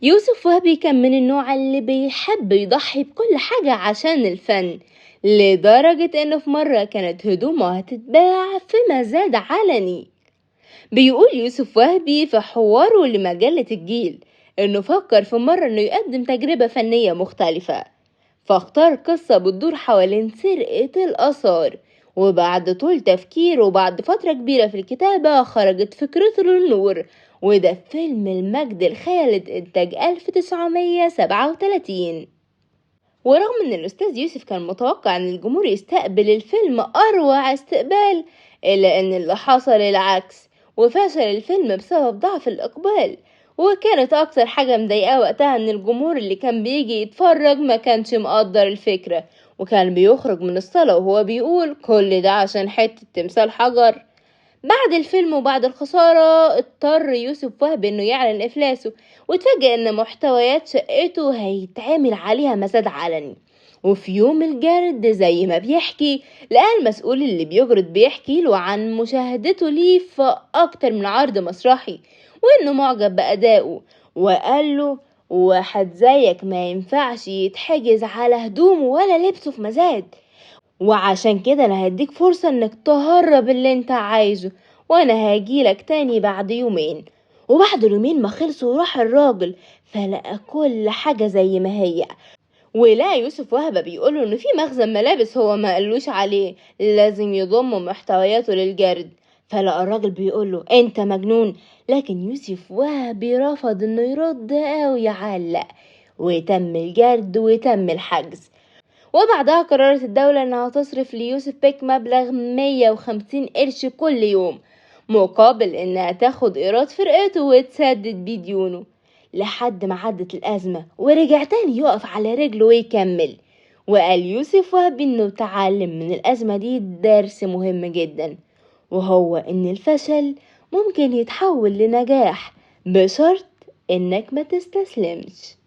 يوسف وهبي كان من النوع اللي بيحب يضحي بكل حاجة عشان الفن، لدرجة انه في مرة كانت هدومه هتتباع في مزاد علني. بيقول يوسف وهبي في حواره لمجلة الجيل انه فكر في مرة انه يقدم تجربة فنية مختلفة، فاختار قصة بتدور حوالين سرقة الآثار. وبعد طول تفكير وبعد فترة كبيرة في الكتابة خرجت فكرته للنور، وده فيلم المجد الخالد إنتاج 1937. ورغم ان الاستاذ يوسف كان متوقع ان الجمهور يستقبل الفيلم اروع استقبال، الا ان اللي حصل العكس، وفشل الفيلم بسبب ضعف الاقبال. وكانت اكتر حاجة مضايقاه وقتها ان الجمهور اللي كان بيجي يتفرج ما كانش مقدر الفكرة، وكان بيخرج من الصالة وهو بيقول كل ده عشان حتة تمثال حجر. بعد الفيلم وبعد الخسارة اضطر يوسف وهبي انه يعلن افلاسه، واتفاجئ ان محتويات شقته هيتعمل عليها مزاد علني. وفي يوم الجرد زي ما بيحكي، لقى المسؤول اللي بيجرد بيحكي له عن مشاهدته ليه في اكتر من عرض مسرحي، وانه معجب بأدائه، وقال له واحد زيك ما ينفعش يتحجز على هدومه ولا لبسه في مزاد، وعشان كده انا هديك فرصة انك تهرب اللي انت عايزه، وانا هاجيلك تاني بعد يومين. وبعد اليومين ما خلصوا راح الراجل، فلقى كل حاجة زي ما هي. ولا يوسف وهبة بيقوله انه في مخزن ملابس هو ما قالوش عليه لازم يضم محتوياته للجرد. فلقى الراجل بيقوله انت مجنون، لكن يوسف وهبي رفض انه يرد او يعلق، وتم الجرد وتم الحجز. وبعدها قررت الدولة انها تصرف ليوسف بيك مبلغ 150 قرش كل يوم، مقابل انها تاخد ايراد فرقته وتسدد بيه ديونه، لحد ما عدت الازمة ورجع تاني يقف على رجله ويكمل. وقال يوسف وهبي انه اتعلم من الازمة دي درس مهم جدا، وهو ان الفشل ممكن يتحول لنجاح بشرط انك ما تستسلمش.